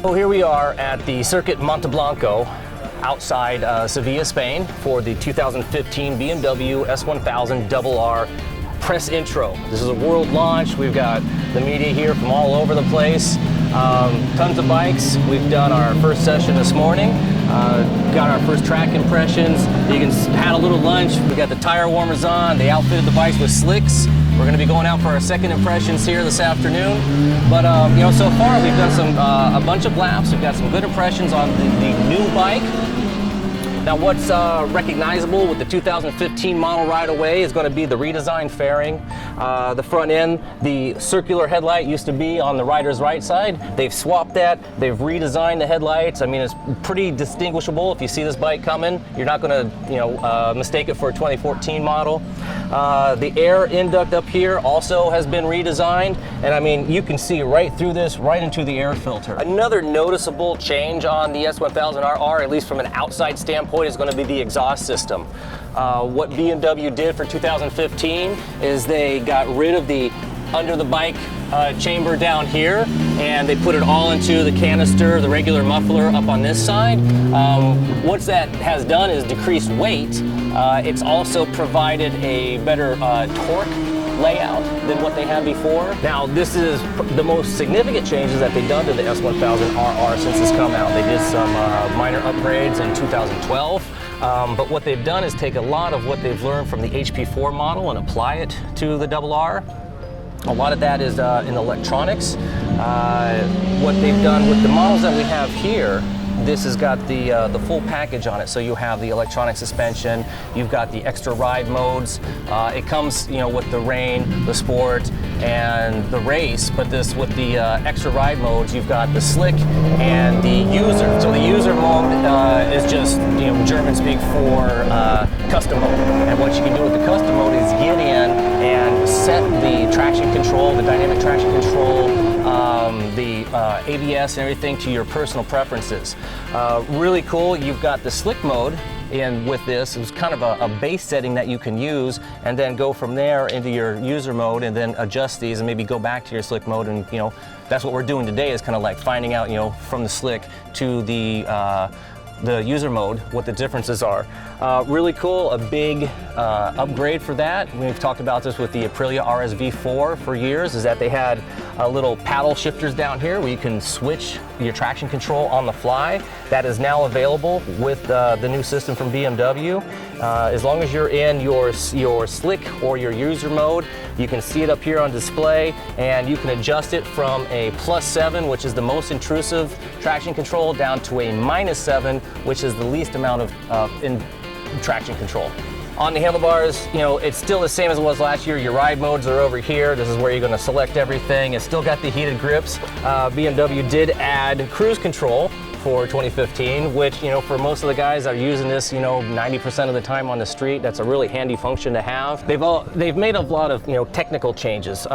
So here we are at the Circuit Monteblanco outside Sevilla, Spain for the 2015 BMW S1000RR press intro. This is a world launch. We've got the media here from all over the place. Tons of bikes. We've done our first session this morning. Got our first track impressions. You can had a little lunch. We got the tire warmers on. They outfitted the bikes with slicks. We're going to be going out for our second impressions here this afternoon. But you know, so far we've done some a bunch of laps. We've got some good impressions on the new bike. Now what's recognizable with the 2015 model right away is going to be the redesigned fairing. The front end, the circular headlight used to be on the rider's right side. They've swapped that. They've redesigned the headlights. I mean, it's pretty distinguishable. If you see this bike coming, you're not going to mistake it for a 2014 model. The air induct up here also has been redesigned, and I mean, you can see right through this, right into the air filter. Another noticeable change on the S1000RR, at least from an outside standpoint, is going to be the exhaust system. What BMW did for 2015 is they got rid of the under the bike chamber down here, and they put it all into the canister, the regular muffler up on this side. What that has done is decrease weight. It's also provided a better torque layout than what they had before. Now, this is the most significant changes that they've done to the S1000RR since it's come out. They did some minor upgrades in 2012. But what they've done is take a lot of what they've learned from the HP4 model and apply it to the RR. A lot of that is in electronics. What they've done with the models that we have here, this has got the full package on it. So you have the electronic suspension, you've got the extra ride modes. It comes, with the rain, the sport, and the race. But this with the extra ride modes, you've got the slick and the user. So the user mode is just German speak for custom mode. And what you can do with the custom mode is get in and set the traction control, the dynamic traction control, the ABS and everything to your personal preferences. Really cool. You've got the slick mode, and with this, it's kind of a base setting that you can use, and then go from there into your user mode, and then adjust these, and maybe go back to your slick mode. And that's what we're doing today, is kind of like finding out, from the slick to the user mode, what the differences are. Really cool, a big upgrade for that. We've talked about this with the Aprilia RSV4 for years, is that they had little paddle shifters down here where you can switch your traction control on the fly. That is now available with the new system from BMW. As long as you're in your slick or your user mode, you can see it up here on display, and you can adjust it from a +7, which is the most intrusive traction control, down to a -7, which is the least amount of in traction control. On the handlebars, it's still the same as it was last year. Your ride modes are over here. This is where you're going to select everything. It's still got the heated grips. BMW did add cruise control for 2015, which, for most of the guys that are using this, 90% of the time on the street, that's a really handy function to have. They've made a lot of, technical changes.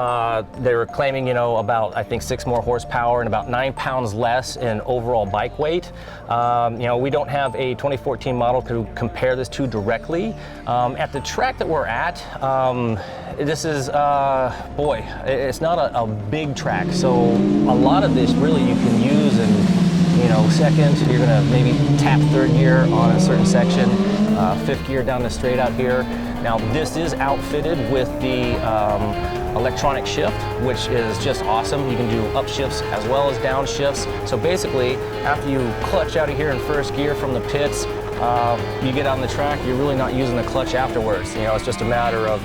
They're claiming, about, I think, 6 more horsepower and about 9 pounds less in overall bike weight. We don't have a 2014 model to compare this to directly. At the track that we're at, this is, it's not a big track, so a lot of this really you can use in second. You're gonna maybe tap third gear on a certain section, fifth gear down the straight out here. Now this is outfitted with the electronic shift, which is just awesome. You can do upshifts as well as downshifts. So basically, after you clutch out of here in first gear from the pits, you get on the track, you're really not using the clutch afterwards. It's just a matter of,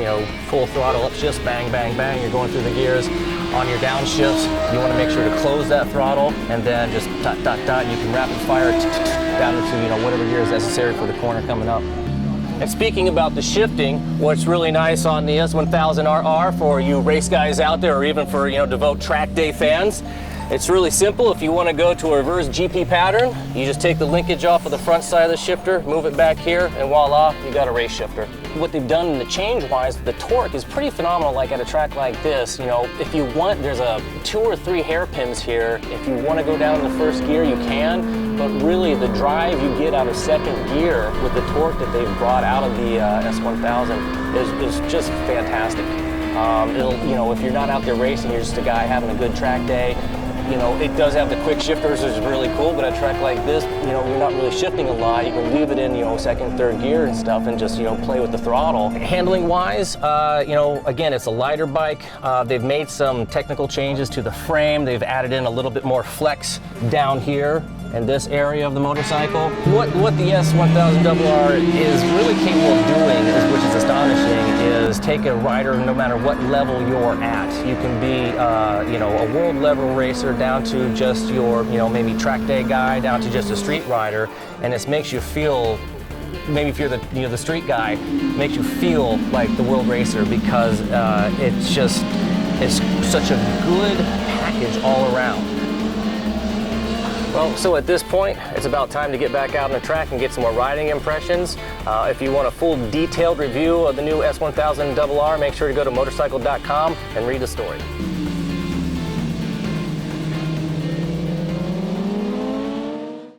full throttle upshifts, bang, bang, bang, you're going through the gears. On your downshifts, you want to make sure to close that throttle, and then just dot, dot, dot, you can rapid fire down into, whatever gear is necessary for the corner coming up. And speaking about the shifting, what's really nice on the S1000RR for you race guys out there, or even for, devout track day fans, it's really simple. If you want to go to a reverse GP pattern, you just take the linkage off of the front side of the shifter, move it back here, and voila, you got a race shifter. What they've done in the change-wise, the torque is pretty phenomenal. Like at a track like this, if you want, there's 2 or 3 hairpins here. If you want to go down in the first gear, you can, but really the drive you get out of second gear with the torque that they've brought out of the S1000 is just fantastic. If you're not out there racing, you're just a guy having a good track day, You know, it does have the quick shifters, which is really cool, but a track like this, you know, you're not really shifting a lot. You can leave it in, you know, second, third gear and stuff and just, you know, play with the throttle. Handling wise, you know, again, it's a lighter bike. They've made some technical changes to the frame. They've added in a little bit more flex down here in this area of the motorcycle. What the S1000RR is really capable of doing, which is astonishing, is take a rider no matter what level you're at. You can be, you know, a world level racer down to just your, you know, maybe track day guy down to just a street rider, and this makes you feel, maybe if you're the, you know, the street guy, makes you feel like the world racer because it's such a good package all around. Well, so at this point, it's about time to get back out on the track and get some more riding impressions. If you want a full detailed review of the new S1000RR, make sure to go to Motorcycle.com and read the story.